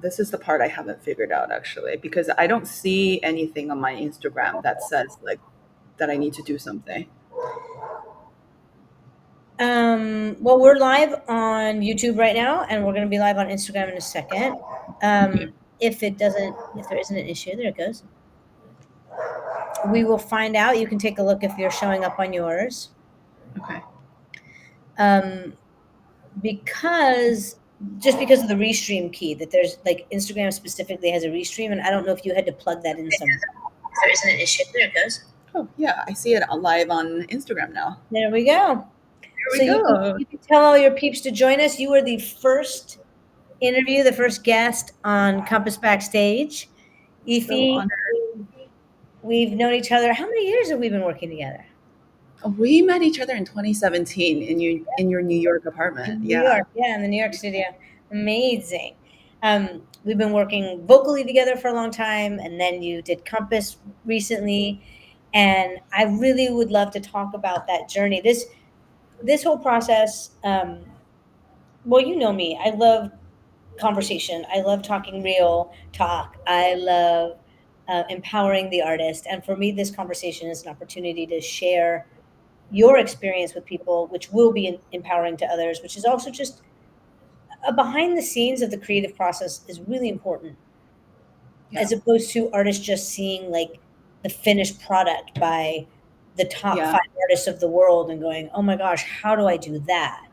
This is the part I haven't figured out actually, because I don't see anything on my Instagram that says like that I need to do something. Well, we're live on YouTube right now, and we're going to be live on Instagram in a second. Okay. If there isn't an issue, there it goes. We will find out. You can take a look if you're showing up on yours. Okay. Um, because because of the restream key, that there's like Instagram specifically has a restream, and I don't know if you had to plug that in somewhere. If there isn't an issue, there it goes. Oh yeah, I see it live on Instagram now. There we go. There So we go. you can tell all your peeps to join us. You were the first interview, the first guest on Compass Backstage. So Yify, honored. we've known each other. How many years have we been working together? We met each other in 2017 in your New York apartment. In New Yeah. York, yeah, in the New York studio. Amazing. We've been working vocally together for a long time, and then you did Compass recently, and I really would love to talk about that journey. This whole process. Well, you know me. I love conversation. I love talking real talk. I love empowering the artist, and for me, this conversation is an opportunity to share your experience with people, which will be empowering to others, which is also just a behind the scenes of the creative process is really important, Yeah. as opposed to artists just seeing like the finished product by the top Yeah. 5 artists of the world and going, oh my gosh, how do I do that?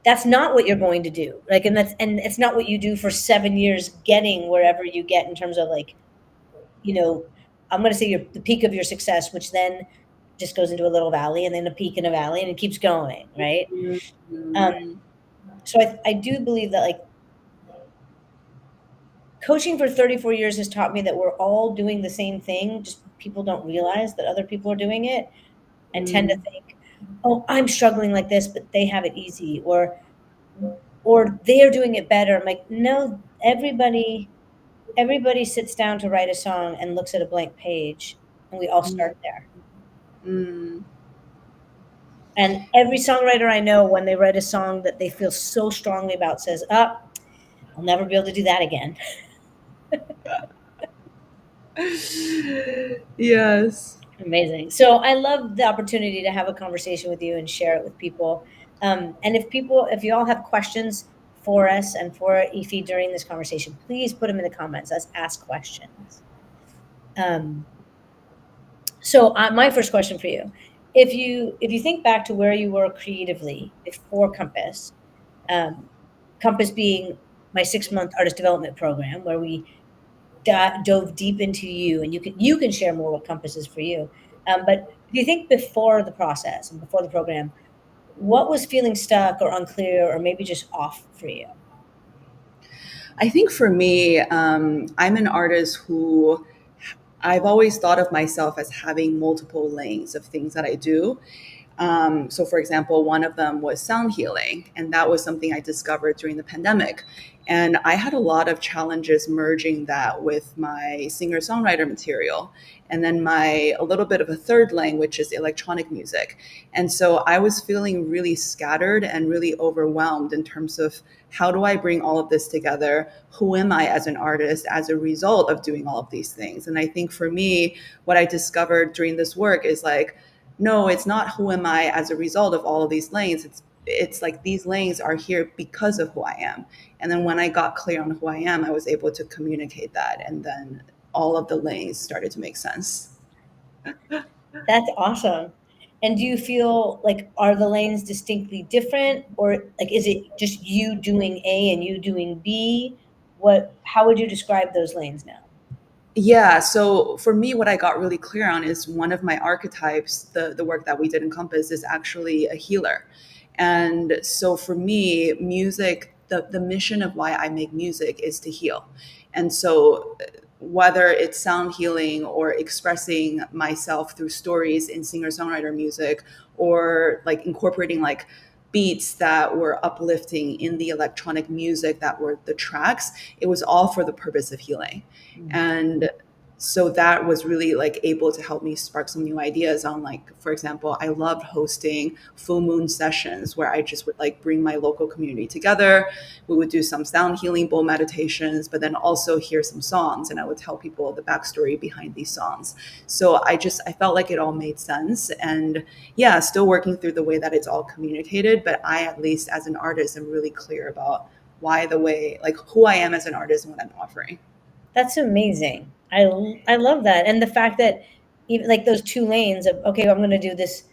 That's not what you're going to do. Like, and it's not what you do for 7 years getting wherever you get in terms of like, you know, I'm going to say the peak of your success, which then just goes into a little valley and then a peak in a valley and it keeps going. Right. Um, Mhm. so I do believe that like coaching for 34 years has taught me that we're all doing the same thing. Just people don't realize that other people are doing it and tend to Mm. think, oh, I'm struggling like this, but they have it easy, or they're doing it better. I'm like, no, everybody sits down to write a song and looks at a blank page, and we all Mm. start there. Mm. And every songwriter I know, when they write a song that they feel so strongly about, says, "Oh, I'll never be able to do that again." Yes. Amazing. So I love the opportunity to have a conversation with you and share it with people. And if you all have questions for us and for Efi during this conversation, please put them in the comments. Let's ask questions. Um, my first question for you: if you think back to where you were creatively before Compass, um, Compass being my 6 month artist development program, where we dove deep into you, and you can share more what Compass is for you. But if you think before the process and before the program, what was feeling stuck or unclear or maybe just off for you? I think for me, I'm an artist who I've always thought of myself as having multiple lanes of things that I do. So, for example, one of them was sound healing, and that was something I discovered during the pandemic. And I had a lot of challenges merging that with my singer-songwriter material, and then my a little bit of a third lane, which is electronic music. And so I was feeling really scattered and really overwhelmed in terms of how do I bring all of this together? Who am I as an artist as a result of doing all of these things? And I think for me, what I discovered during this work is like, no, it's not who am I as a result of all of these lanes. It's like these lanes are here because of who I am. And then when I got clear on who I am, I was able to communicate that. And then all of the lanes started to make sense. That's awesome. And do you feel like are the lanes distinctly different, or like is it just you doing A and you doing B? How would you describe those lanes now? Yeah. So for me, what I got really clear on is one of my archetypes, the work that we did in Compass is actually a healer. And so for me, music, the mission of why I make music is to heal. And so whether it's sound healing or expressing myself through stories in singer-songwriter music or like incorporating like beats that were uplifting in the electronic music that were the tracks, it was all for the purpose of healing. Mm. And So that was really like able to help me spark some new ideas on, like, for example, I loved hosting full moon sessions where I just would like bring my local community together. We would do some sound healing bowl meditations, but then also hear some songs, and I would tell people the backstory behind these songs. So I felt like it all made sense. And yeah, still working through the way that it's all communicated, but I, at least as an artist, am really clear about why, the way, like, who I am as an artist and what I'm offering. That's amazing. I love that. And the fact that even like those two lanes of, okay, I'm going to do this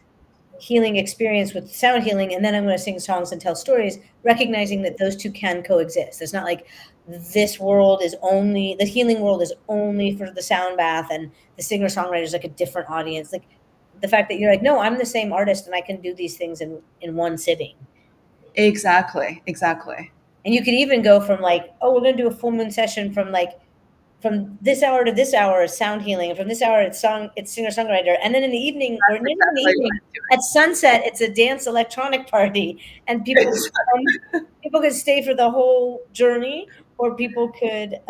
healing experience with sound healing, and then I'm going to sing songs and tell stories, recognizing that those two can coexist. It's not like this world is only, the healing world is only for the sound bath, and the singer-songwriter is like a different audience. Like the fact that you're like, no, I'm the same artist and I can do these things in one sitting. Exactly, exactly. And you could even go from like, oh, we're going to do a full moon session from like from this hour to this hour is sound healing, and from this hour it's singer songwriter, and then in the evening, or in That's the exactly what evening at sunset, it's a dance electronic party, and I'm people doing. people could stay for the whole journey, or people could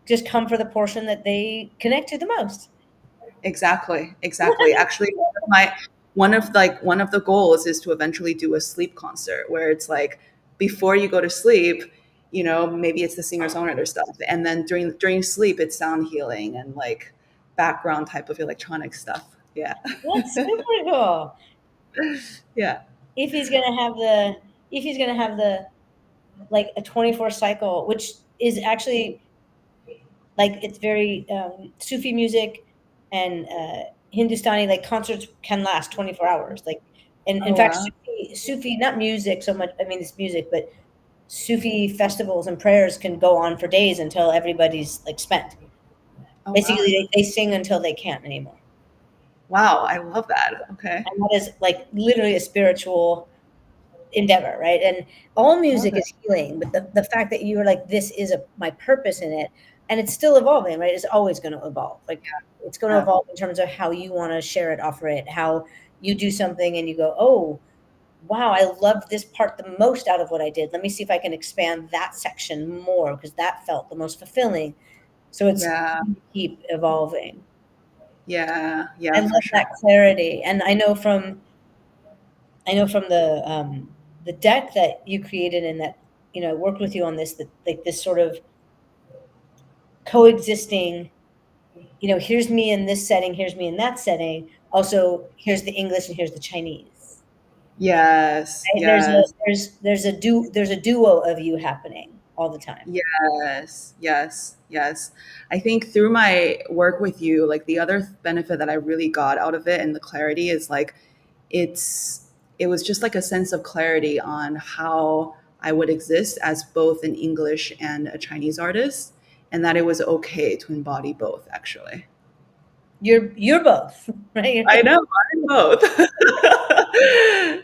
just come for the portion that they connect to the most. Exactly, exactly. Actually, one of the goals is to eventually do a sleep concert where it's like before you go to sleep, maybe it's the singer-songwriter stuff, and then during sleep it's sound healing and like background type of electronic stuff. Yeah. That's super cool. Yeah. If he's gonna have the if he's gonna have the like a 24 cycle, which is actually like it's very Sufi music and Hindustani, like concerts can last 24 hours. Like, and in Oh fact, wow. Sufi, not music so much. I mean, it's music, but Sufi festivals and prayers can go on for days until everybody's like spent. Oh wow. Basically, they sing until they can't anymore. Wow, I love that. Okay. And that is like literally a spiritual endeavor, right? And all Love music it. is healing, but the fact that you were like, this is my purpose in it, and it's still evolving, right? It's always going to evolve. Like it's going to Yeah. evolve in terms of how you want to share it, offer it, how you do something and you go, oh, wow, I love this part the most out of what I did. Let me see if I can expand that section more because that felt the most fulfilling. So it's Yeah. keep evolving. Yeah. I Yeah, for love sure. that clarity. And I know from the deck that you created and that worked with you on this, that like this sort of coexisting. Here's me in this setting, here's me in that setting. Also, here's the English and here's the Chinese. Yes. Right? Yes. There's a duo of you happening all the time. Yes, yes, yes. I think through my work with you, like the other benefit that I really got out of it and the clarity is like it's it was just like a sense of clarity on how I would exist as both an English and a Chinese artist, and that it was okay to embody both actually. You're both, right? You're I like, know, I'm both.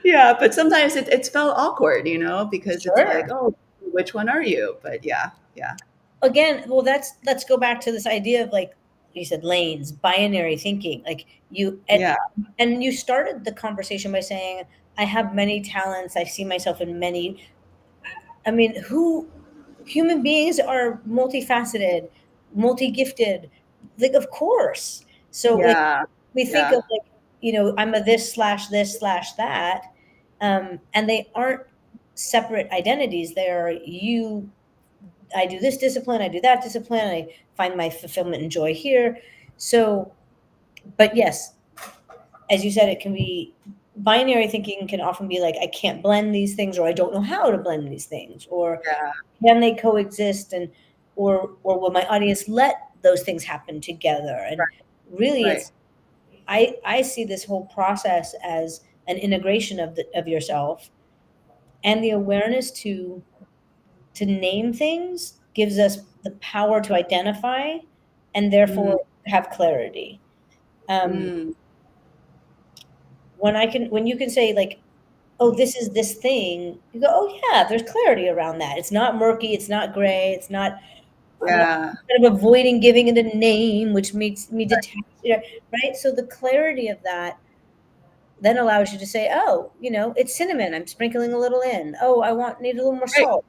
Yeah, but sometimes it's felt awkward, because it's like, sure. oh, which one are you? But yeah, yeah. Again, well, let's go back to this idea of like you said, lanes, binary thinking. Like Yeah. and you started the conversation by saying, I have many talents. I see myself in many. I mean, who human beings are multifaceted, multi-gifted. Like, of course. So like Yeah. we think Yeah. of like, I'm a this slash that. And they aren't separate identities. They are you. I do this discipline, I do that discipline, I find my fulfillment and joy here. So, but yes, as you said, it can be binary thinking can often be like, I can't blend these things, or I don't know how to blend these things, or Yeah. can they coexist, and or will my audience let those things happen together? And really, Right. it's I see this whole process as an integration of yourself, and the awareness to name things gives us the power to identify and Mm, therefore have clarity. Um, mm, when you can say like, oh, this is this thing, you go, oh yeah, there's clarity around that. It's not murky, it's not gray, it's not. I'm not yeah. kind of avoiding giving it a name, which makes me detached, right? So the clarity of that then allows you to say, oh, it's cinnamon. I'm sprinkling a little in. Oh, need a little more Right. salt.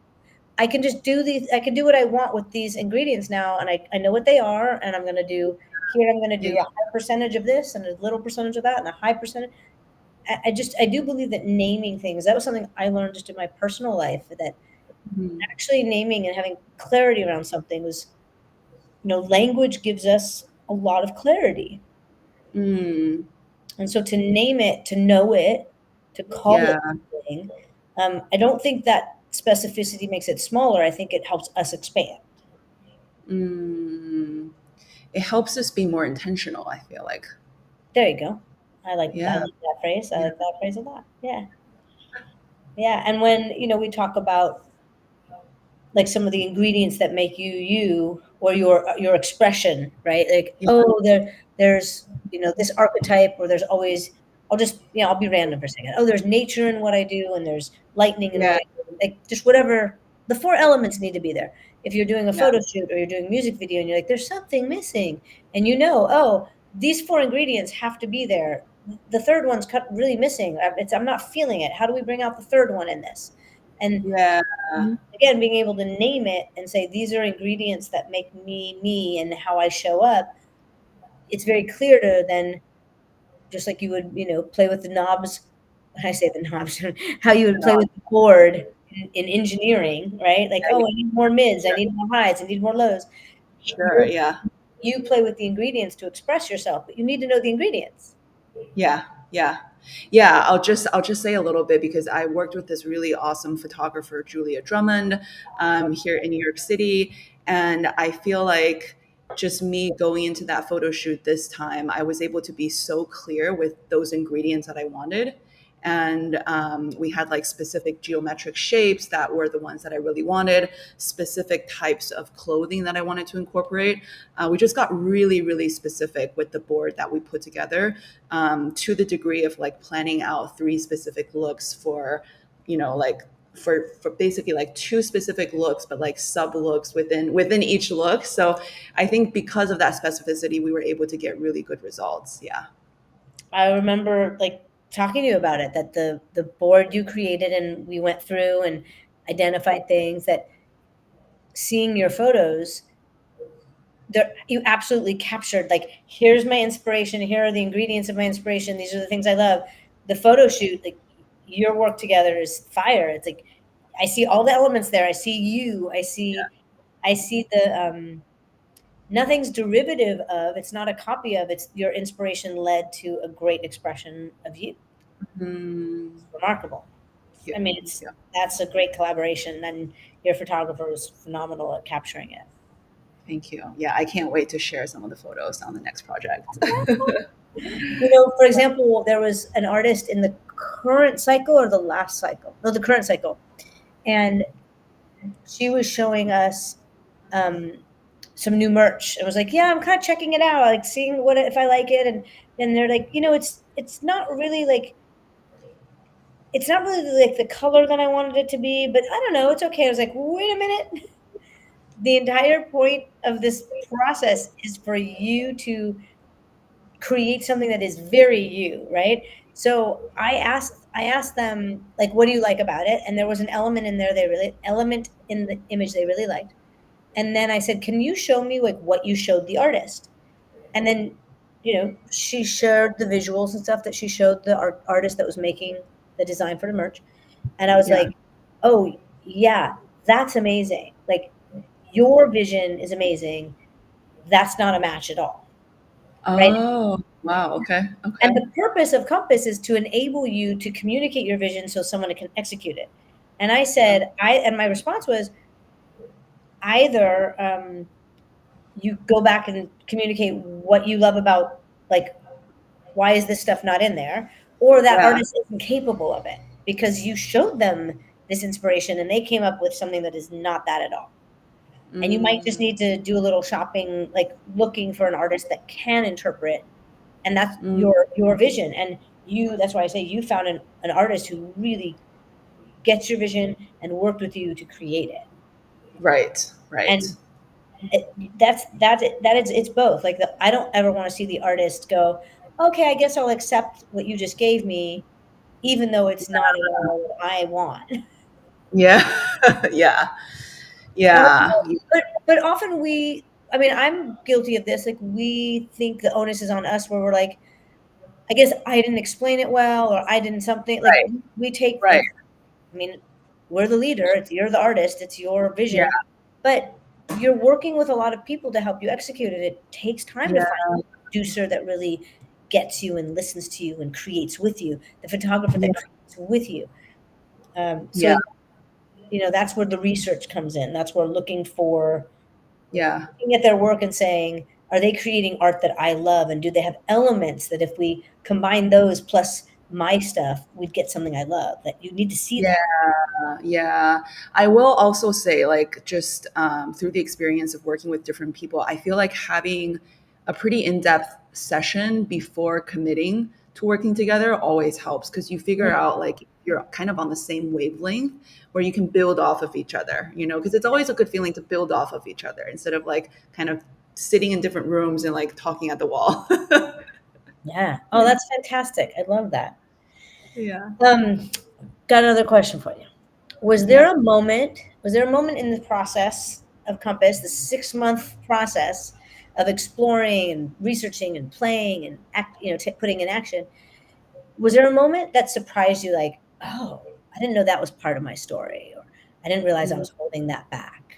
I can just do these, I can do what I want with these ingredients now, and I know what they are, and I'm gonna do here, I'm gonna Yeah. do a high percentage of this and a little percentage of that and a high percentage. I do believe that naming things, that was something I learned just in my personal life, that Mhm. actually naming and having clarity around something was, language gives us a lot of clarity. Mm. And so to name it, to know it, to call it Yeah. something, I don't think that specificity makes it smaller. I think it helps us expand. Mm. It helps us be more intentional, I feel like. There you go. I like Yeah. that phrase. I Yeah. like that phrase a lot. Yeah. Yeah. And when, we talk about like some of the ingredients that make you you, or your expression, right? Like, Yeah. oh, there's this archetype, or there's always, I'll be random for a second. Oh, there's nature in what I do, and there's lightning in what Yeah. I do. Like, just whatever, the four elements need to be there. If you're doing a Yeah. photo shoot or you're doing a music video and you're like, there's something missing, and oh, these four ingredients have to be there. The third one's cut really missing. I'm not feeling it. How do we bring out the third one in this? And Yeah. again, being able to name it and say these are ingredients that make me me and how I show up, it's very clear to then, just like you would, play with the knobs. When I say the knobs, how you would play No. with the board in engineering, right? Like, Yeah. oh, I need more mids, I Sure. need more highs, I need more lows. Sure. Yeah. You play with the ingredients to express yourself, but you need to know the ingredients. Yeah, yeah. Yeah, I'll just say a little bit because I worked with this really awesome photographer, Julia Drummond, here in New York City, and I feel like just me going into that photo shoot this time, I was able to be so clear with those ingredients that I wanted. And we had like specific geometric shapes that were the ones that I really wanted, specific types of clothing that I wanted to incorporate. We just got really, really specific with the board that we put together, to the degree of like planning out three specific looks for, like for basically like two specific looks, but like sub looks within each look. So I think because of that specificity, we were able to get really good results. Yeah. I remember like talking to you about it, that the board you created and we went through and identified things, that seeing your photos there, you absolutely captured, like, here's my inspiration, here are the ingredients of my inspiration, these are the things I love. The photo shoot, like, your work together is fire. It's like I see all the elements there. I see you. I see the nothing's derivative of, it's not a copy of, it's your inspiration led to a great expression of you. Mm, It's remarkable. yeah. I mean, it's Yeah. that's a great collaboration, and your photographer was phenomenal at capturing it. Thank you. Yeah, I can't wait to share some of the photos on the next project. For example, there was an artist in the current cycle or the last cycle, no, the current cycle, and she was showing us um, some new merch. It was like, yeah, I'm kind of checking it out, like seeing what if I like it, and they're like, it's not really like the color that I wanted it to be, but I don't know, it's okay. I was like, wait a minute, the entire point of this process is for you to create something that is very you, right? So I asked them, like, what do you like about it? And there was an element in there, element in the image they really liked. And then I said, can you show me like what you showed the artist? And then, she shared the visuals and stuff that she showed the artist that was making the design for the merch. And I was Yeah. like, oh yeah, that's amazing. Like, your vision is amazing. That's not a match at all, right? Oh, wow. Okay. And Okay. the purpose of Compass is to enable you to communicate your vision so someone can execute it. And I Oh, said, and my response was, either you go back and communicate what you love about, like, why is this stuff not in there? Or that yeah. artist isn't capable of it because you showed them this inspiration and they came up with something that is not that at all. And you might just Mm, need to do a little shopping, like looking for an artist that can interpret, and that's mm, your vision. And that's why I say you found an artist who really gets your vision and worked with you to create it. right. Right. And it, that is, it's both. Like, I don't ever want to see the artist go, okay, I guess I'll accept what you just gave me, even though it's not at all what I want. Yeah. Yeah. Yeah. But often I mean, I'm guilty of this. Like we think the onus is on us, where we're like, I guess I didn't explain it well, or I didn't something. Like Right. we take Right. like, I mean, we're the leader. You're the artist. It's your Yeah. vision, but you're working with a lot of people to help you execute it. It takes time to Yeah. find a producer that really gets you and listens to you and creates with you. The photographer that Yeah. creates with you. Yeah. So that's where the research comes in. That's where Yeah. looking at their work and saying, are they creating art that I love? And do they have elements that if we combine those plus my stuff, we'd get something I love? That you need to see Yeah. that. Yeah. I will also say, like, just through the experience of working with different people, I feel like having a pretty in depth session before committing to working together always helps because you figure Mm, out, like, you're kind of on the same wavelength where you can build off of each other, because it's always a good feeling to build off of each other instead of like kind of sitting in different rooms and like talking at the wall. yeah. Oh, Yeah. that's fantastic. I love that. Yeah. Um, got another question for you. Yeah. Was there a moment in the process of Compass, the 6 month process of exploring and researching and playing and putting in action, was there a moment that surprised you, like, oh, I didn't know that was part of my story, or I didn't realize I was holding that back?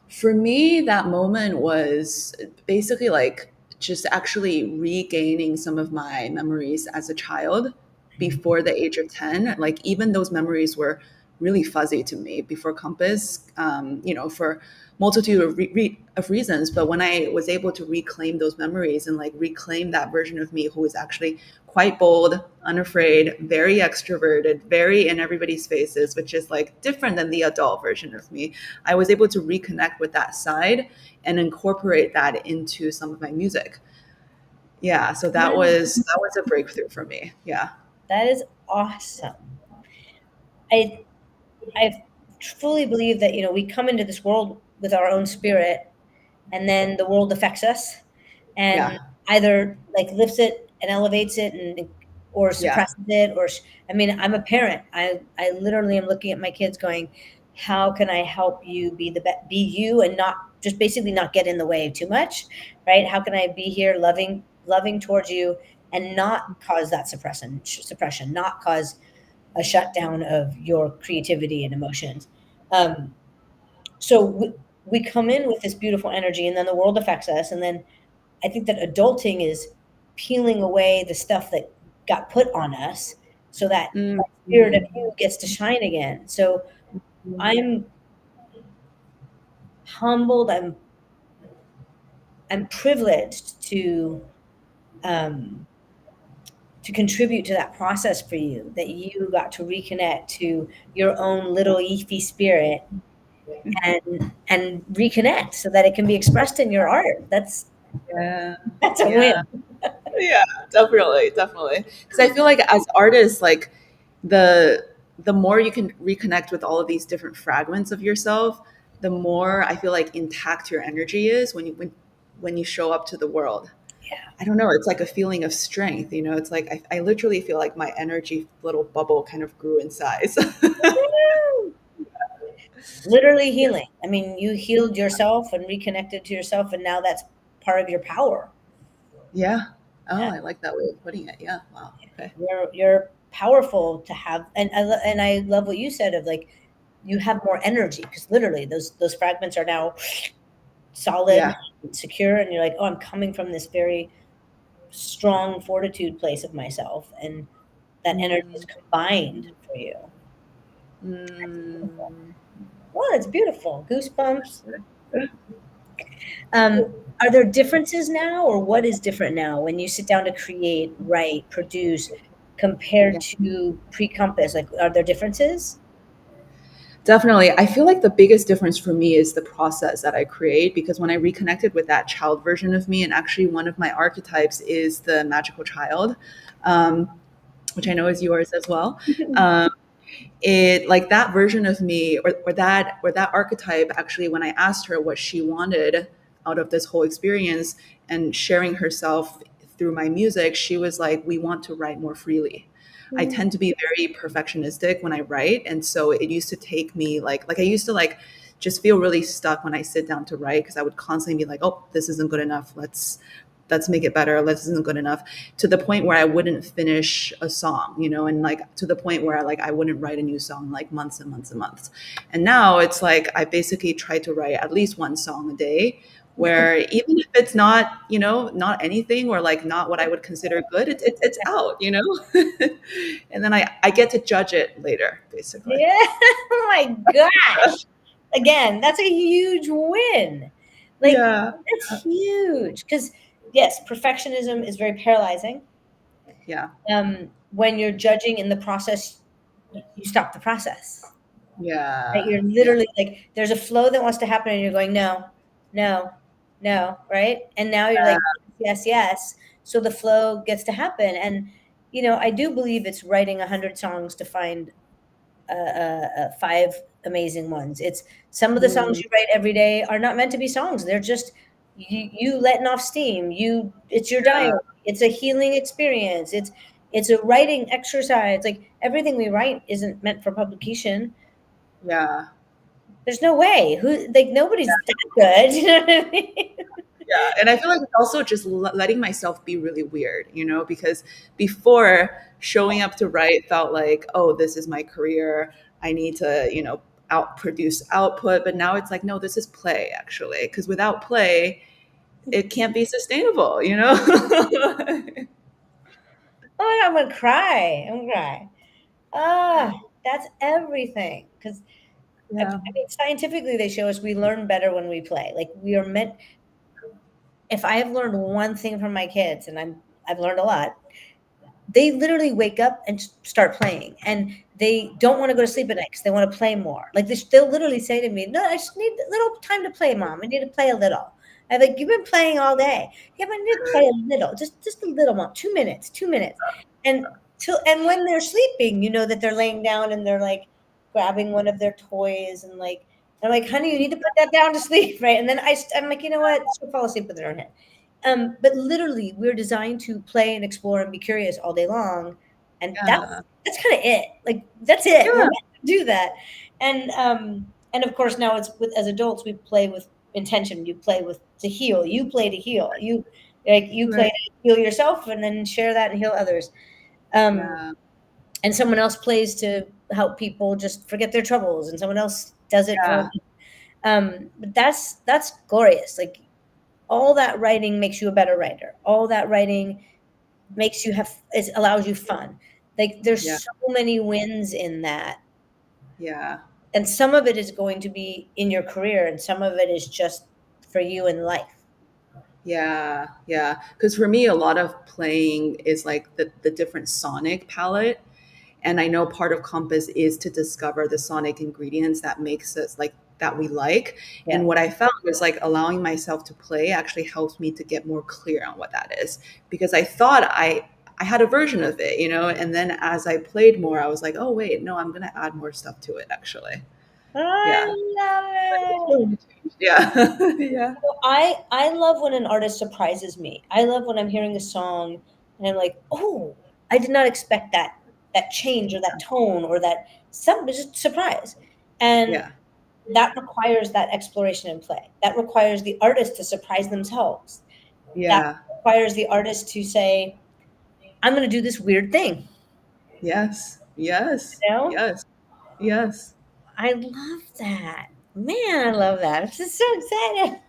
For me, that moment was basically like just actually regaining some of my memories as a child before the age of 10. Like, even those memories were really fuzzy to me before Compass, for multitude of reasons. But when I was able to reclaim those memories and like reclaim that version of me who was actually quite bold, unafraid, very extroverted, very in everybody's faces, which is like different than the adult version of me, I was able to reconnect with that side and incorporate that into some of my music. Yeah, so that was a breakthrough for me. Yeah. That is awesome. I I fully believe that we come into this world with our own spirit, and then the world affects us and Yeah. either like lifts it and elevates it and or Yeah. suppresses it. I mean, I'm a parent. I literally am looking at my kids going, how can I help you be you and not just basically not get in the way too much, right? How can I be here loving towards you and not cause that suppression, not cause a shutdown of your creativity and emotions. Um, so we come in with this beautiful energy, and then the world affects us, and then I think that adulting is peeling away the stuff that got put on us so that Mm, spirit of mm, you gets to shine again. So I'm humbled. I'm privileged um, to contribute to that process for you, that you got to reconnect to your own little Yify spirit and reconnect so that it can be expressed in your art. yeah. That's a win. Yeah. Yeah, definitely, definitely. Because I feel like as artists, like the more you can reconnect with all of these different fragments of yourself, the more I feel like intact your energy is when you show up to the world. Yeah. I don't know. It's like a feeling of strength. It's like I literally feel like my energy little bubble kind of grew in size. Woo! Literally healing. I mean, you healed yourself and reconnected to yourself, and now that's part of your power. Yeah. Oh, Yeah. I like that way of putting it. Yeah. Wow. Okay. You're powerful to have, and I love what you said of like you have more energy because literally those fragments are now solid Yeah. and secure, and you're like, oh, I'm coming from this very strong fortitude place of myself, and that energy is Mm, combined for you. mm. Well, it's beautiful. Goosebumps. Are there differences now, or what is different now when you sit down to create, write, produce, compared Yeah. to pre-Compass? Like, are there differences? Definitely. I feel like the biggest difference for me is the process that I create because when I reconnected with that child version of me, and actually one of my archetypes is the magical child, um, which I know is yours as well. Um, it like that version of me or that archetype actually when I asked her what she wanted out of this whole experience and sharing herself through my music, she was like, we want to write more freely. I tend to be very perfectionistic when I write, and so it used to take me like I used to like just feel really stuck when I sit down to write because I would constantly be like, oh, this isn't good enough. Let's make it better. This isn't good enough, to the point where I wouldn't finish a song, and like to the point where I wouldn't write a new song like months and months and months. And now it's like I basically try to write at least one song a day, where even if it's not, not anything, or like not what I would consider good, it's out. And then I get to judge it later, basically. Yeah. Oh my gosh. Again, that's a huge win. Like, Yeah. that's huge. Because, yes, perfectionism is very paralyzing. Yeah. When you're judging in the process, you stop the process. Right? Yeah. You're Yeah. literally like, there's a flow that wants to happen, and you're going, no, no, no, right? And now you're Yeah. like, yes, yes. So the flow gets to happen. And, I do believe it's writing 100 songs to find five amazing ones. It's some of the songs Mm, you write every day are not meant to be songs. They're just you letting off steam. It's your yeah. diary. It's a healing experience. It's a writing exercise. Like everything we write isn't meant for publication. Yeah. There's no way. Who like nobody's that good. You know what I mean? Yeah, and I feel like it's also just letting myself be really weird, because before, showing up to write felt like, oh, this is my career. I need to, out produce output. But now it's like, no, this is play, actually, because without play, it can't be sustainable. Oh my God, I'm gonna cry. I'm gonna cry. Ah, that's everything. Because I Yeah. mean, scientifically, they show us we learn better when we play. Like we are meant. If I have learned one thing from my kids, and I've learned a lot, they literally wake up and start playing, and they don't want to go to sleep at night because they want to play more. Like they'll literally say to me, "No, I just need a little time to play, Mom. I need to play a little." I'm like, "You've been playing all day. Yeah, but I need to play a little, just a little, Mom. 2 minutes, 2 minutes." And and when they're sleeping, you know that they're laying down and they're like grabbing one of their toys and like I'm like, "Honey, you need to put that down to sleep, right?" And then I'm like, "You know what? She'll fall asleep with it in her head." But literally, we're designed to play and explore and be curious all day long, and Yeah. that's kind of it. Like that's it. We're Yeah. meant to do that, and of course now it's with as adults we play with intention. You play with to heal. You play to heal. You play Right. to heal yourself and then share that and heal others. Um, Yeah. and someone else plays to help people just forget their troubles, and someone else does it for. Yeah. But that's glorious. Like all that writing makes you a better writer. All that writing makes you have it allows you fun. Like Yeah. there's so many wins in that. Yeah. And some of it is going to be in your career and some of it is just for you in life. Yeah, yeah. Because for me, a lot of playing is like the different sonic palette. And I know part of Compass is to discover the sonic ingredients that makes us like that we like. Yeah. And what I found is like allowing myself to play actually helps me to get more clear on what that is. Because I thought I had a version of it, and then as I played more, I was like, oh wait, no, I'm gonna add more stuff to it actually. I Yeah. love it. Yeah. Yeah. I love when an artist surprises me. I love when I'm hearing a song and I'm like, "Oh, I did not expect that change or that tone or that some just surprise." And Yeah. that requires that exploration and play. That requires the artist to surprise themselves. That Yeah. requires the artist to say, "I'm going to do this weird thing." Yes. Yes. You know? Yes. Yes. I love that. Man, I love that. I'm just so excited.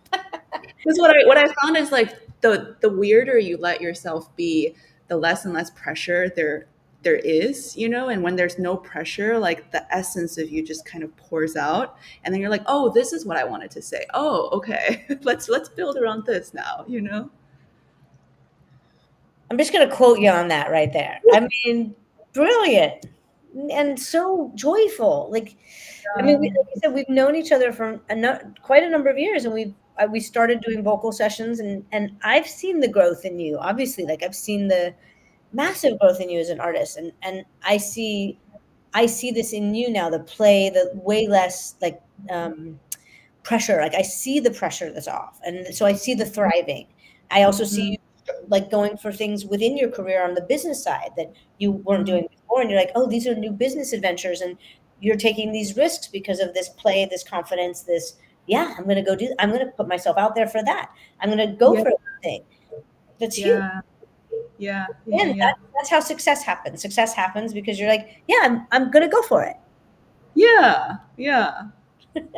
Because what I found is like the weirder you let yourself be, the less and less pressure there is, and when there's no pressure, like the essence of you just kind of pours out, and then you're like, oh, this is what I wanted to say. Oh, okay. Let's build around this now. I'm just going to quote you on that right there. I mean, brilliant and so joyful. Like, I mean, like I said, we've known each other for quite a number of years, and we started doing vocal sessions, and I've seen the growth in you. Obviously, like I've seen the massive growth in you as an artist, and I see this in you now. The play, the way less like pressure. Like I see the pressure that's off, and so I see the thriving. I also see Mhm. you like going for things within your career on the business side that you weren't doing before, and you're like, oh, these are new business adventures, and you're taking these risks because of this play, this confidence, this, yeah, I'm going to go do, I'm going to put myself out there for that. I'm going to go Yeah. for that thing. That's huge. Yeah. Yeah. Yeah. And Yeah. that's how success happens. Success happens because you're like, yeah, I'm going to go for it. Yeah. Yeah.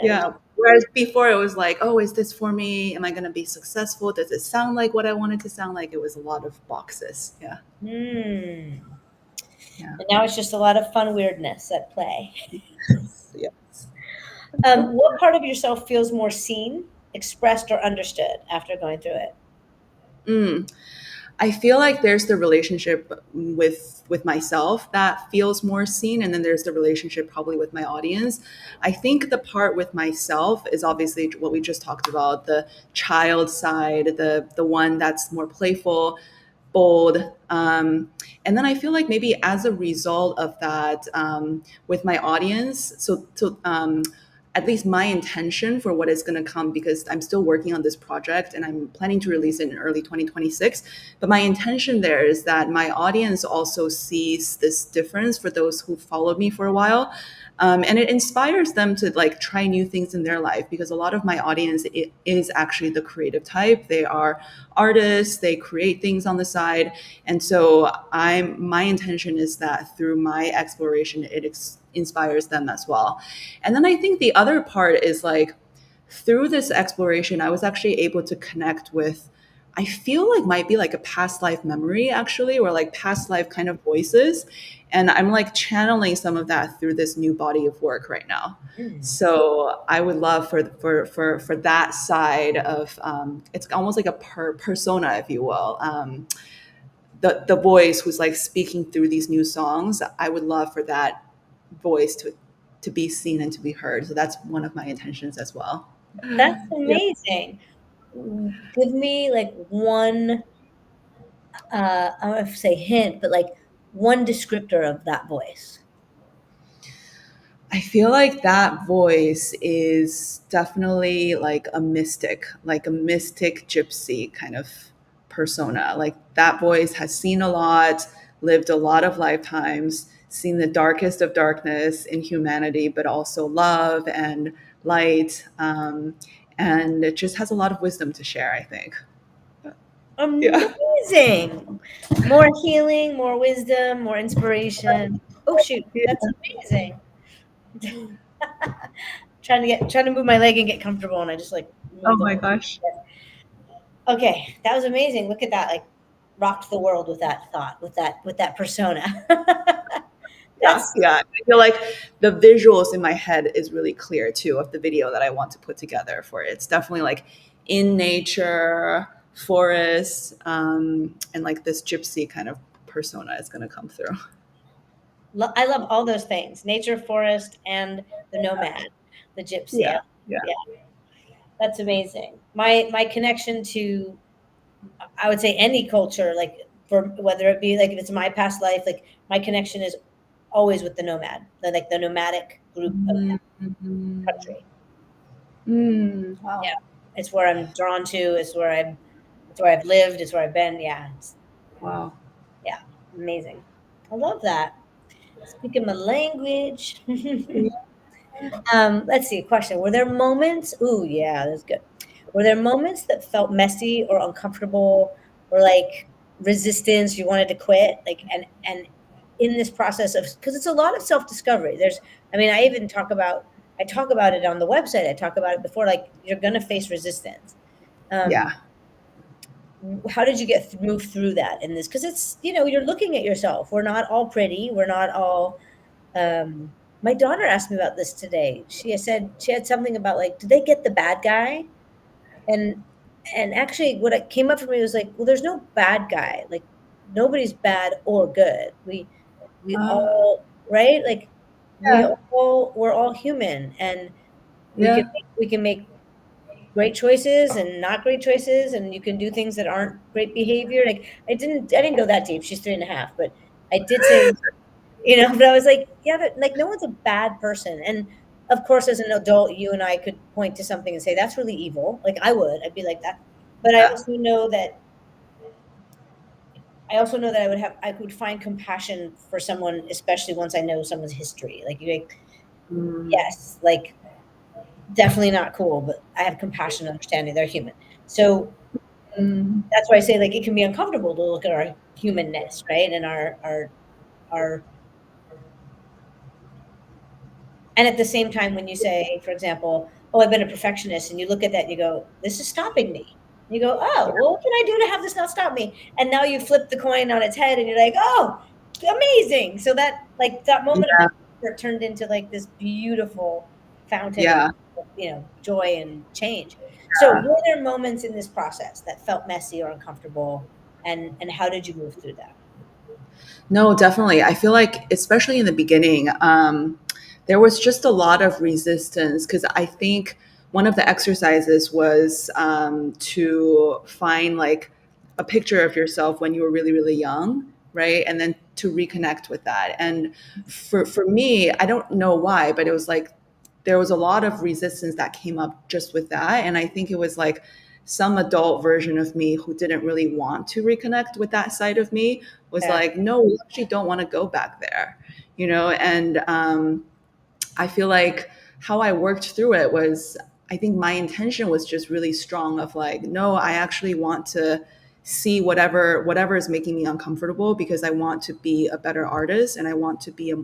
Yeah. Whereas before it was like, oh, is this for me? Am I going to be successful? Does it sound like what I wanted to sound like? It was a lot of boxes. Yeah. Hmm. Yeah. And now it's just a lot of fun weirdness at play. Yes. What part of yourself feels more seen, expressed, or understood after going through it? Mm. I feel like there's the relationship with myself that feels more seen, and then there's the relationship probably with my audience. I think the part with myself is obviously what we just talked about, the child side, the one that's more playful, bold. And then I feel like maybe as a result of that, with my audience, at least my intention for what is going to come, because I'm still working on this project and I'm planning to release it in early 2026. But my intention there is that my audience also sees this difference for those who followed me for a while. And it inspires them to like try new things in their life, because a lot of my audience is actually the creative type. They are artists, they create things on the side. And so my intention is that through my exploration, it inspires them as well. And then I think the other part is like, through this exploration, I was actually able to connect with, I feel like might be like a past life memory actually, or like past life kind of voices. And I'm like channeling some of that through this new body of work right now. Mm. So I would love for that side of, it's almost like a persona, if you will. The voice who's like speaking through these new songs. I would love for that voice to be seen and to be heard. So that's one of my intentions as well. That's Yeah. amazing. Give me like one, I don't know if to say hint, but like one descriptor of that voice. I feel like that voice is definitely like a mystic gypsy kind of persona. Like that voice has seen a lot, lived a lot of lifetimes, seen the darkest of darkness in humanity, but also love and light. And it just has a lot of wisdom to share, I think. Yeah. Amazing. More healing, more wisdom, more inspiration. Oh shoot, that's amazing. Trying to move my leg and get comfortable, and I just like Oh moved the my whole. gosh. Okay, that was amazing. Look at that, like rocked the world with that thought, with that persona. Yeah, That's yeah. I feel like the visuals in my head is really clear too of the video that I want to put together for it. It's definitely like in nature, forest, and like this gypsy kind of persona is going to come through. I love all those things: nature, forest, and the nomad, the gypsy. Yeah, yeah, Yeah, that's amazing. My connection to, I would say, any culture, like for whether it be like if it's my past life, like my connection is always with the nomad, like the nomadic group of mm-hmm. country. Wow. Yeah, it's where I'm drawn to. It's where I've lived. It's where I've been. Yeah, Wow. yeah, amazing. I love that. Speaking my language. Let's see. Question: were there moments? Ooh, yeah, that's good. Were there moments that felt messy or uncomfortable, or like resistance? You wanted to quit, like, and in this process of, because it's a lot of self discovery. There's, I mean, I talk about it on the website. I talk about it before. Like, you're gonna face resistance. Um, Yeah. how did you move through that in this? Because it's, you're looking at yourself. We're not all pretty. We're not all. My daughter asked me about this today. She said she had something about like, did they get the bad guy? And actually, what it came up for me was like, well, there's no bad guy. Like, nobody's bad or good. We Uh, all, right? Like, yeah. we're all human, and Yeah. we can make great choices and not great choices, and you can do things that aren't great behavior. Like, I didn't go that deep. She's 3.5, but I did say, but I was like, yeah, but like no one's a bad person. And of course, as an adult, you and I could point to something and say, that's really evil. Like I'd be like that. But I Yeah. also know that I also know that I would find compassion for someone, especially once I know someone's history. Like you, like, Mm, yes, like definitely not cool, but I have compassion and understanding. They're human. So mm, that's why I say like it can be uncomfortable to look at our humanness, right? And our and at the same time when you say, for example, oh, I've been a perfectionist, and you look at that and you go, this is stopping me. You go, oh, well, what can I do to have this not stop me? And now you flip the coin on its head and you're like, oh, amazing. So that like that moment of yeah, discomfort turned into like this beautiful fountain yeah. of joy and change. So were there moments in this process that felt messy or uncomfortable, and how did you move through that? No, definitely. I feel like, especially in the beginning, there was just a lot of resistance because I think one of the exercises was to find like a picture of yourself when you were really, really young, right? And then to reconnect with that. And for me, I don't know why, but it was like there was a lot of resistance that came up just with that. And I think it was like some adult version of me who didn't really want to reconnect with that side of me was Yeah. like, no, we actually don't want to go back there, you know? And I feel like how I worked through it was, I think my intention was just really strong of like, no, I actually want to see whatever is making me uncomfortable because I want to be a better artist and I want to be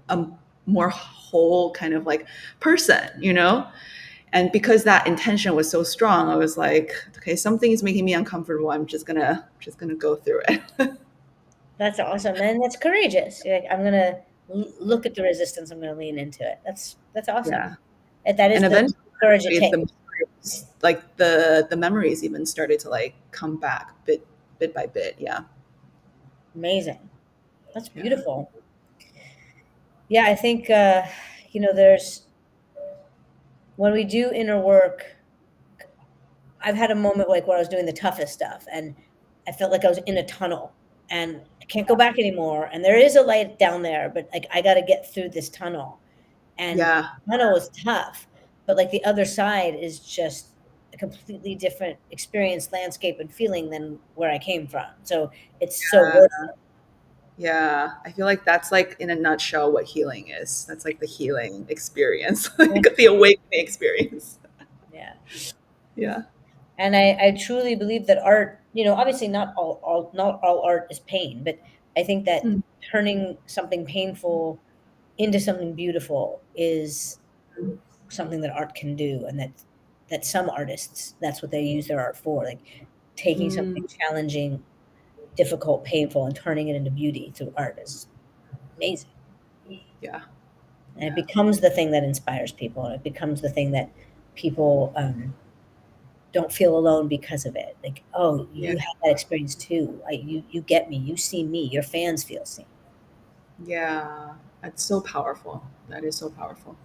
a more whole kind of like person, you know? And because that intention was so strong, I was like, okay, something is making me uncomfortable. I'm just gonna go through it. That's awesome, and that's courageous. You're like, I'm gonna look at the resistance. I'm gonna lean into it. That's awesome. Yeah. That is And the eventually courage it the takes. memories, like the memories even started to like come back bit by bit. Yeah. Amazing. That's Yeah. beautiful. Yeah, I think there's when we do inner work. I've had a moment like where I was doing the toughest stuff, and I felt like I was in a tunnel, and I can't go back anymore. And there is a light down there, but like I got to get through this tunnel. And Yeah. tunnel was tough, but like the other side is just a completely different experience, landscape, and feeling than where I came from. So it's so Yeah. worth Yeah. I feel like that's like in a nutshell what healing is. That's like the healing experience, like it. the awakening experience. Yeah. Yeah. And I truly believe that art, obviously not all art is pain, but I think that Mm. turning something painful into something beautiful is something that art can do, and that some artists, that's what they use their art for, like taking something Mm. challenging, difficult, painful, and turning it into beauty through art is amazing. Yeah. And it Yeah. becomes the thing that inspires people, and it becomes the thing that people don't feel alone because of it. Like, oh, Yeah. you have that experience too. You get me. You see me. Your fans feel seen. Yeah. That's so powerful. That is so powerful.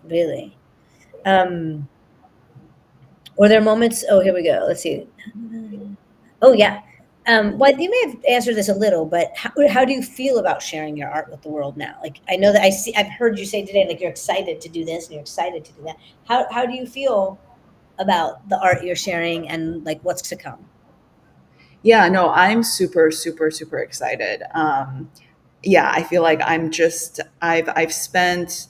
Really. Um, were there moments? Oh, here we go. Let's see. Oh, yeah. Well, you may have answered this a little, but how do you feel about sharing your art with the world now? Like, I know that I've heard you say today, like you're excited to do this and you're excited to do that. How do you feel about the art you're sharing and like what's to come? Yeah, no, I'm super, super, super excited. Yeah, I feel like I've spent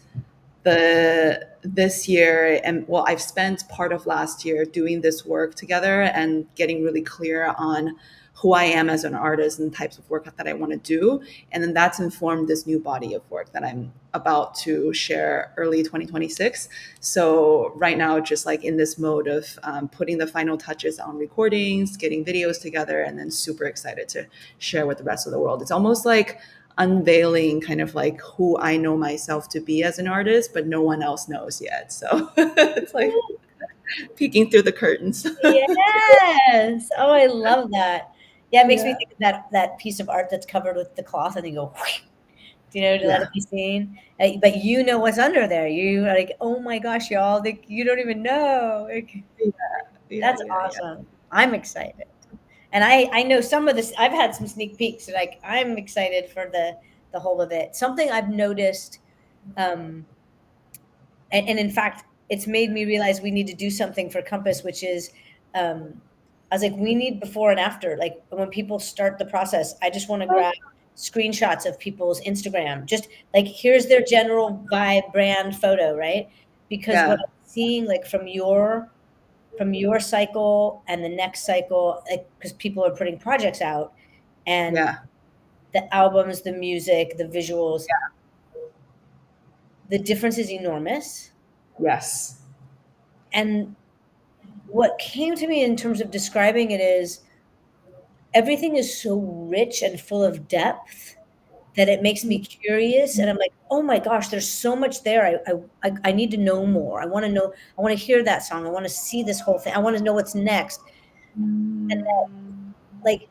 this year and well, I've spent part of last year doing this work together and getting really clear on who I am as an artist and the types of work that I want to do. And then that's informed this new body of work that I'm about to share early 2026. So right now, just like in this mode of putting the final touches on recordings, getting videos together, and then super excited to share with the rest of the world. It's almost like unveiling kind of like who I know myself to be as an artist, but no one else knows yet. So it's like peeking through the curtains. Yes. Oh, I love that. Yeah, it makes me Yeah. think of that piece of art that's covered with the cloth, and you go, to let Yeah. it be seen. But you know what's under there. You are like, oh my gosh, y'all, like you don't even know. Like, Yeah. Yeah. that's Yeah. Yeah. awesome. I'm excited. And I know some of this. I've had some sneak peeks. Like I'm excited for the whole of it. Something I've noticed, um, and in fact, it's made me realize we need to do something for Compass, which is, um, I was like, we need before and after. Like when people start the process, I just want to grab screenshots of people's Instagram. Just like here's their general vibe brand photo, right? Because what Yeah. I'm seeing like from your cycle and the next cycle, like because people are putting projects out and Yeah. the albums, the music, the visuals, the difference is enormous. Yes. And what came to me in terms of describing it is everything is so rich and full of depth that it makes me curious and I'm like, oh my gosh, there's so much there. I need to know more. I want to know, I want to hear that song. I want to see this whole thing. I want to know what's next. And that, Mm. like,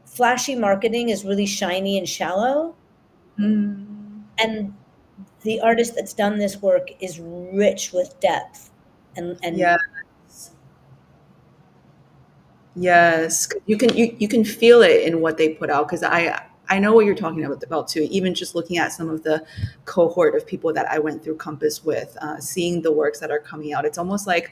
flashy marketing is really shiny and shallow. Mm. And the artist that's done this work is rich with depth and Yes. Yes. You can feel it in what they put out because I know what you're talking about too. Even just looking at some of the cohort of people that I went through Compass with, seeing the works that are coming out, it's almost like,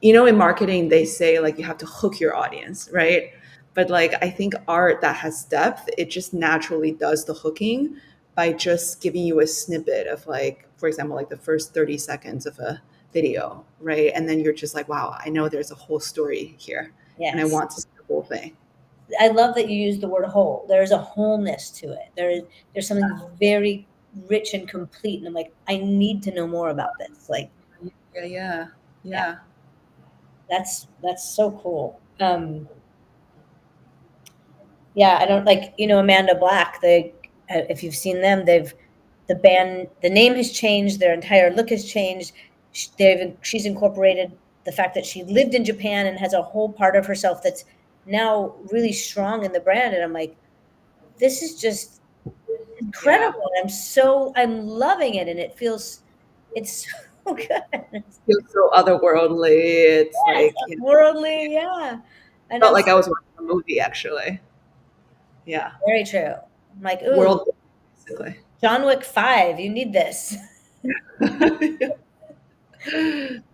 in marketing they say like you have to hook your audience, right? But like I think art that has depth, it just naturally does the hooking by just giving you a snippet of, like, for example, like the first 30 seconds of a video, right? And then you're just like, wow, I know there's a whole story here and I yes. want to see the whole thing. I love that you use the word whole. There's a wholeness to it. There's something very rich and complete. And I'm like, I need to know more about this. Like, Yeah, yeah, yeah, yeah. that's so cool. Yeah, I don't like, Amanda Black. They, if you've seen them, the band, the name has changed, their entire look has changed. She's incorporated the fact that she lived in Japan and has a whole part of herself that's now really strong in the brand. And I'm like, this is just Yeah. incredible. I'm loving it. And it's so good. Feels so otherworldly. It's Yes, like, worldly. Yeah. And felt I'm like I was watching a movie actually. Yeah. very true. I'm like, ooh, World basically. John Wick 5, you need this.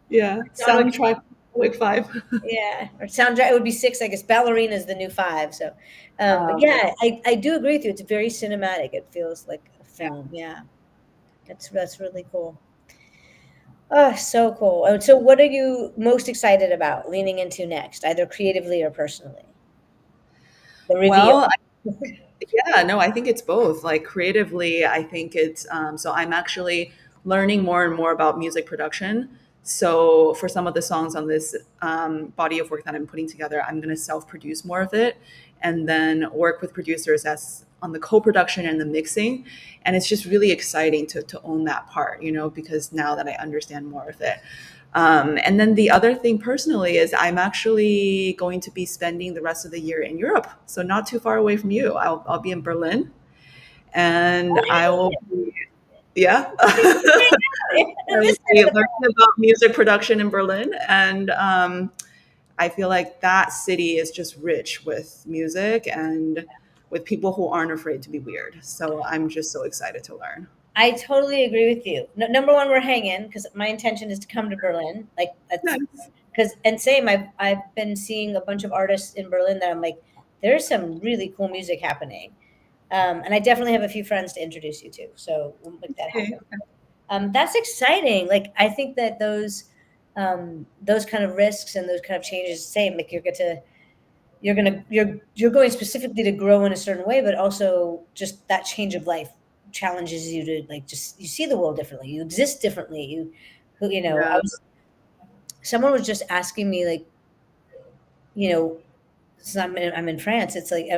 Yeah, John Wick, soundtrack week 5. yeah, or soundtrack, it would be 6, I guess. Ballerina is the new 5. So, but Okay. yeah, I do agree with you. It's very cinematic. It feels like a Yeah. film. Yeah, that's really cool. Oh, so cool. Oh, so what are you most excited about leaning into next, either creatively or personally? The reveal. Well, yeah, no, I think it's both. Like creatively, I think it's so I'm actually learning more and more about music production. So for some of the songs on this body of work that I'm putting together, I'm going to self-produce more of it, and then work with producers as on the co-production and the mixing. And it's just really exciting to own that part, because now that I understand more of it. And then the other thing personally is I'm actually going to be spending the rest of the year in Europe. So not too far away from you. I'll be in Berlin and I will be, yeah. I will be learning about music production in Berlin. And I feel like that city is just rich with music and with people who aren't afraid to be weird. So I'm just so excited to learn. I totally agree with you. No, number one, we're hanging because my intention is to come to Berlin. Like that's Nice. because and same. I've been seeing a bunch of artists in Berlin that I'm like, there's some really cool music happening, and I definitely have a few friends to introduce you to. So we'll make that Okay. happen. That's exciting. Like I think that those kind of risks and those kind of changes, same. Like you're going specifically to grow in a certain way, but also just that change of life challenges you to like just you see the world differently, you exist differently. I Yeah. was someone was just asking me like, you know, so I'm in France. It's like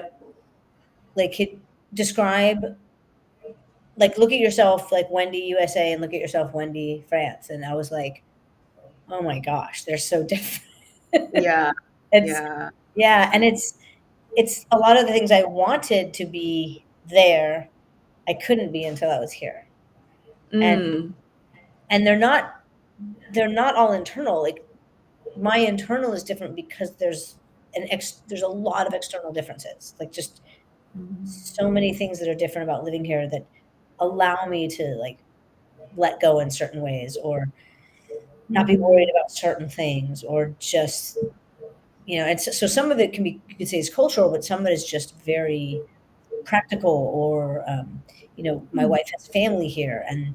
describe like look at yourself like Wendy USA and look at yourself Wendy France, and I was like, oh my gosh, they're so different. Yeah. It's Yeah. yeah, and it's a lot of the things I wanted to be there, I couldn't be until I was here. And Mm. and they're not all internal. Like my internal is different because there's a lot of external differences. Like just so many things that are different about living here that allow me to like let go in certain ways or not be worried Mhm. about certain things or just and so some of it can be, you could say, is cultural, but some of it is just very practical. Or my Hmm. wife has family here, and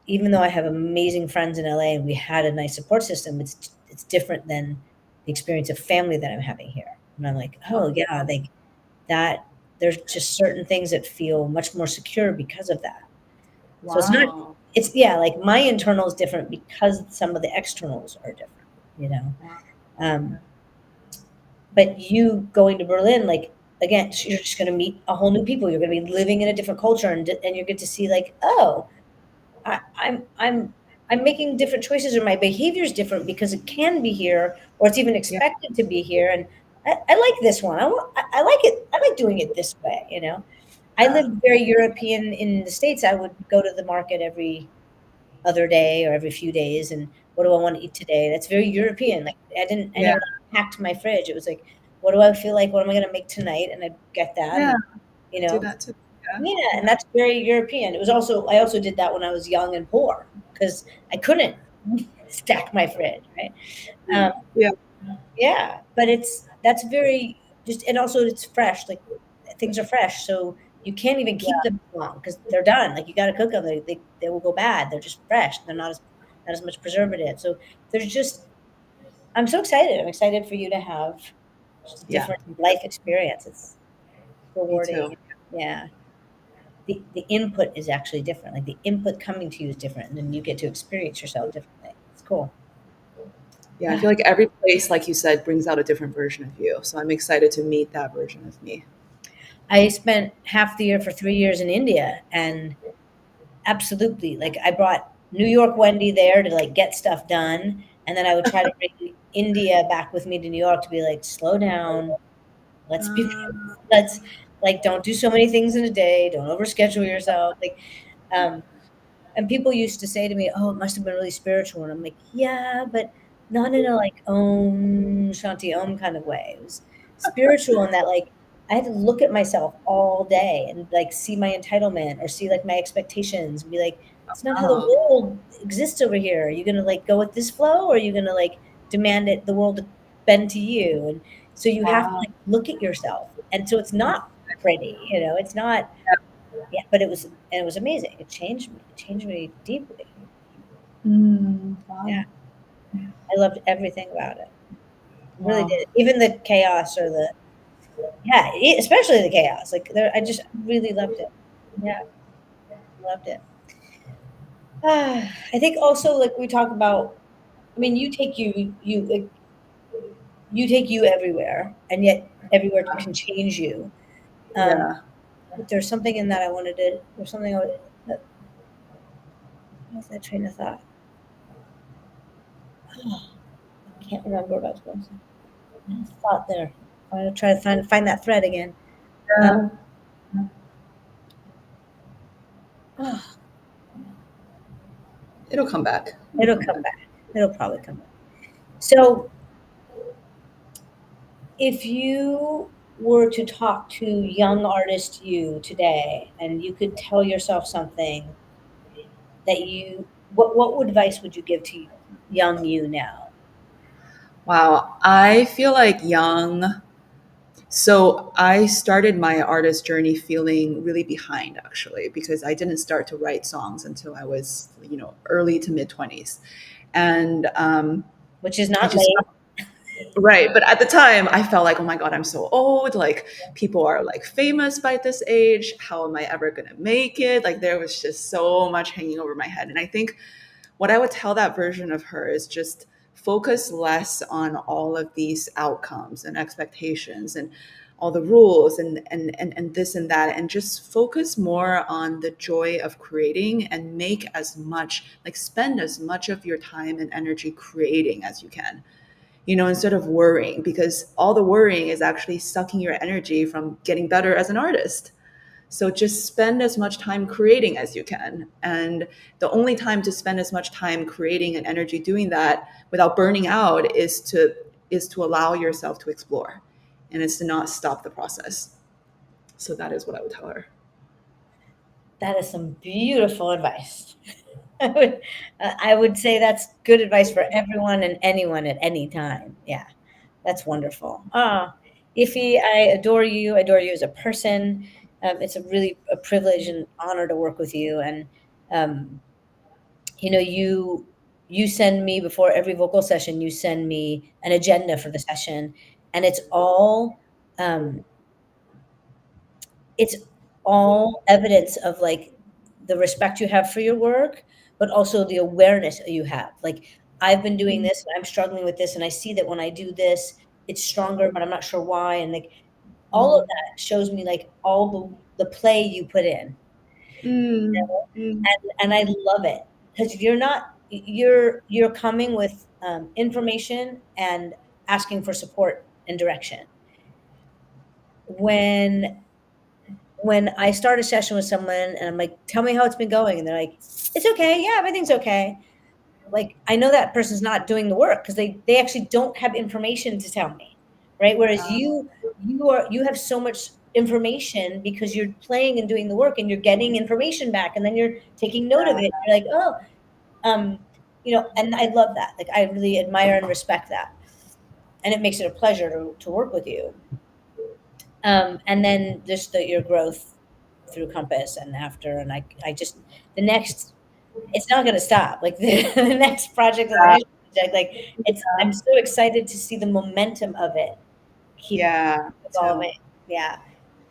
even though I have amazing friends in LA and we had a nice support system, it's different than the experience of family that I'm having here. And I'm like, oh yeah, like that. There's just certain things that feel much more secure because of that. So it's not. Wow. It's yeah, like my internal is different because some of the externals are different. You know. Wow. Um, but you going to Berlin, like again, you're just going to meet a whole new people. You're going to be living in a different culture, and you get to see like, oh, I, I'm I'm I'm making different choices, or my behavior is different because it can be here, or it's even Yeah. expected to be here. And I like this one. I like it. I like doing it this way. I Yeah. lived very European in the States. I would go to the market every other day or every few days, and what do I want to eat today? That's very European. Like I Yeah. never packed my fridge. It was like, what do I feel like? What am I going to make tonight? And I'd get that, Yeah. and you Do know, that too. Yeah. yeah, and Yeah. that's very European. I also did that when I was young and poor because I couldn't stack my fridge, right? Um, Yeah. yeah, but that's very just, and also it's fresh. Like things are fresh, so you can't even keep Yeah. them long because they're done. Like you got to cook them; they will go bad. They're just fresh. They're not as much preservative. So there's just I'm so excited. I'm excited for you to have just a Yeah. different life experience. It's Me rewarding. too. Yeah. The input is actually different. Like the input coming to you is different, and then you get to experience yourself differently. It's cool. Yeah. I feel like every place, like you said, brings out a different version of you. So I'm excited to meet that version of me. I spent half the year for 3 years in India, and absolutely, like I brought New York Wendy there to like get stuff done, and then I would try to bring India back with me to New York to be like, slow down, let's be, Uh, let's like don't do so many things in a day, don't overschedule yourself, like, um, and people used to say to me, "Oh, it must have been really spiritual." And I'm like, "Yeah, but not in a like Om Shanti Om kind of way. It was spiritual in that like I had to look at myself all day and like see my entitlement or see like my expectations and be like, it's not how the oh, world exists over here. Are you gonna like go with this flow, or are you gonna like demand it the world to bend to you?" And so you have to wow. like look at yourself. And so it's not pretty, it's not, yeah, but it was amazing. It changed me. It changed me deeply. Yeah, Wow. I loved everything about it. Really Wow. did. Even the chaos or the yeah, especially the chaos. Like there, I just really loved it. Yeah, loved it. I think also like we talk about. I mean, you take you everywhere, and yet everywhere can change you. Um, Yeah. but there's something in that I wanted to. There's something I would. What was that train of thought? I can't remember what I was going to say. Thought there. I'm gonna try to find that thread again. Um, Yeah. oh, It'll come back. It'll it'll come come back. back. It'll probably come back. So, if you were to talk to young artist you today, and you could tell yourself something what advice would you give to young you now? Wow. I feel like young. So I started my artist journey feeling really behind, actually, because I didn't start to write songs until I was, early to mid 20s. And Which is I not just, late. right. But at the time, I felt like, oh my God, I'm so old. Like, people are like famous by this age. How am I ever going to make it? Like, there was just so much hanging over my head. And I think what I would tell that version of her is just focus less on all of these outcomes and expectations and all the rules and this and that, and just focus more on the joy of creating and make as much, like spend as much of your time and energy creating as you can, instead of worrying, because all the worrying is actually sucking your energy from getting better as an artist. So just spend as much time creating as you can. And the only time to spend as much time creating and energy doing that without burning out is to allow yourself to explore, and it's to not stop the process. So that is what I would tell her. That is some beautiful advice. I would say that's good advice for everyone and anyone at any time. Yeah. That's wonderful. Ify, I adore you. I adore you as a person. It's a really a privilege and honor to work with you. And um, you send me before every vocal session. You send me an agenda for the session, and um, it's all evidence of like the respect you have for your work, but also the awareness you have. Like I've been doing this, and I'm struggling with this, and I see that when I do this, it's stronger, but I'm not sure why. And like all of Mm, that shows me like all the play you put in, mm, mm. and I love it because you're coming with information and asking for support and direction. When I start a session with someone and I'm like, tell me how it's been going, and they're like, it's okay, yeah, everything's okay. Like I know that person's not doing the work because they actually don't have information to tell me, right? Whereas Uh, you have so much information because you're playing and doing the work and you're getting information back and then you're taking note of it. You're like, oh, um, and I love that. Like I really admire and respect that, and it makes it a pleasure to work with you. And then just your growth through Compass and after, and I just the next, it's not going to stop. Like the next project and the yeah, next project, like I'm so excited to see the momentum of it keep yeah, me too. evolving. Yeah.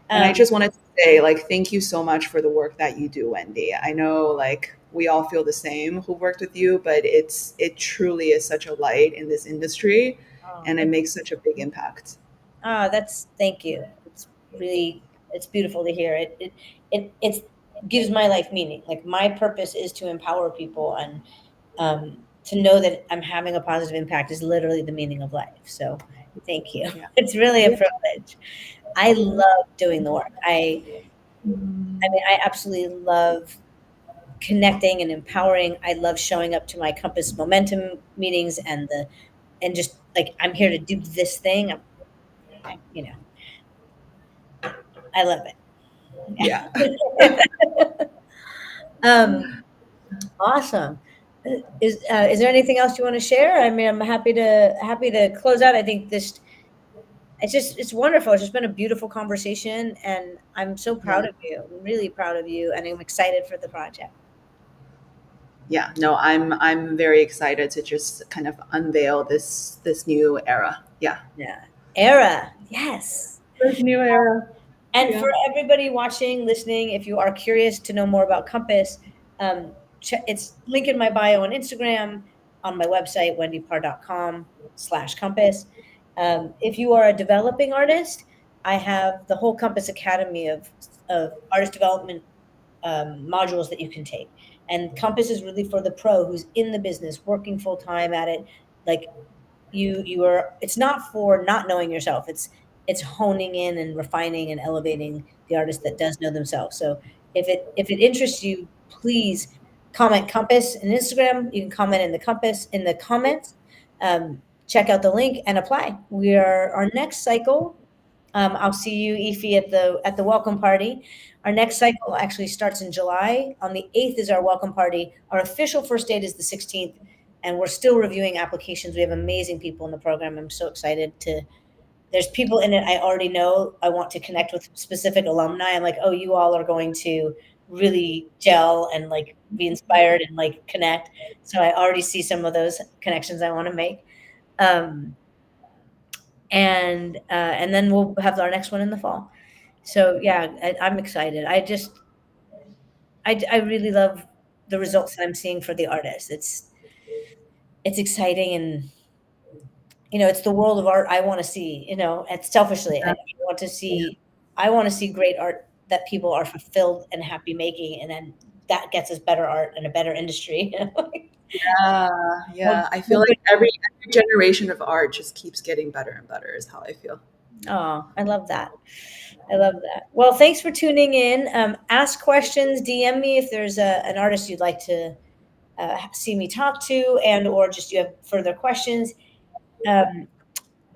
And I Um, just wanted to say, like, thank you so much for the work that you do, Wendy. I know, like, we all feel the same who worked with you, but it truly is such a light in this industry, oh, and it makes such a big impact. that's thank you. It's really it's beautiful to hear. It gives my life meaning. Like my purpose is to empower people, and to know that I'm having a positive impact is literally the meaning of life. So thank you. Yeah. It's really a Yeah. privilege. I love doing the work. I Mm, mean, I absolutely love connecting and empowering. I love showing up to my Compass Momentum meetings and just like I'm here to do this thing. I, you know, I love yeah. it. um, awesome. Is there anything else you want to share? I mean, I'm happy to close out. I think this it's wonderful. It's just been a beautiful conversation, and I'm so Yeah. proud of you. I'm really proud of you, and I'm excited for the project. Yeah. No, I'm very excited to just kind of unveil this new era. Yeah. Yeah, era. Yes. This new era. And Yeah. for everybody watching, listening, if you are curious to know more about Compass, it's link in my bio on Instagram, on my website, wendyparr.com/compass. If you are a developing artist, I have the whole Compass Academy of artist development modules that you can take. And Compass is really for the pro who's in the business, working full time at it. Like you are, it's not for not knowing yourself. It's honing in and refining and elevating the artist that does know themselves. So if it interests you, please comment Compass and Instagram. You can comment in the Compass in the comments. Check out the link and apply. We are our next cycle. I'll see you, Ify, at the welcome party. Our next cycle actually starts in July. On the 8th is our welcome party. Our official first date is the 16th, and we're still reviewing applications. We have amazing people in the program. I'm so excited to. There's people in it I already know. I want to connect with specific alumni. I'm like, oh, you all are going to really gel and like be inspired and like connect. So I already see some of those connections I want to make. Um, and then we'll have our next one in the fall. So yeah, I'm excited. I really love the results that I'm seeing for the artists. It's exciting, and it's the world of art I want to see. And selfishly, Yeah. Yeah. I want to see great art that people are fulfilled and happy making, and then that gets us better art and a better industry. Yeah. More, Yeah. I feel more like good. every generation of art just keeps getting better and better is how I feel. Oh, I love that. I love that. Well, thanks for tuning in. Ask questions, DM me if there's an artist you'd like to see me talk to, and or just you have further questions. Um,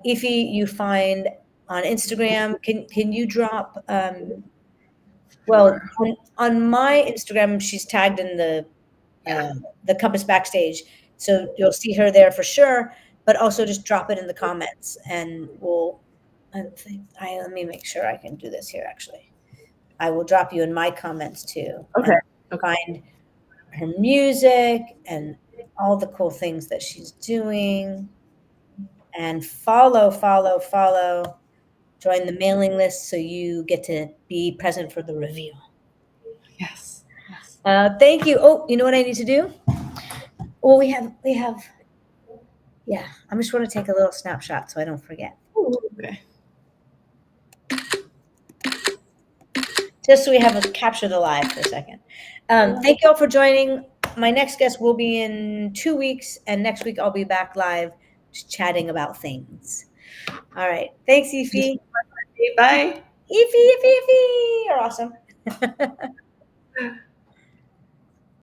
if you find on Instagram, can you drop? Well, Sure. on my Instagram, she's tagged in Yeah. the Compass Backstage, so you'll see her there for sure. but also just drop it in the comments, and we'll. Let me make sure I can do this here. Actually, I will drop you in my comments too, Okay. and Okay. find her music and all the cool things that she's doing, and follow. Join the mailing list so you get to be present for the reveal. Yes. Yes. Thank you. Oh, you know what I need to do? Well, we have. Yeah, I'm just going to take a little snapshot so I don't forget. Ooh, okay. Just so we have a capture the live for a second. Thank you all for joining. My next guest will be in 2 weeks, and next week I'll be back live just chatting about things. All right. Thanks, Yify. Bye. Yify. You're awesome.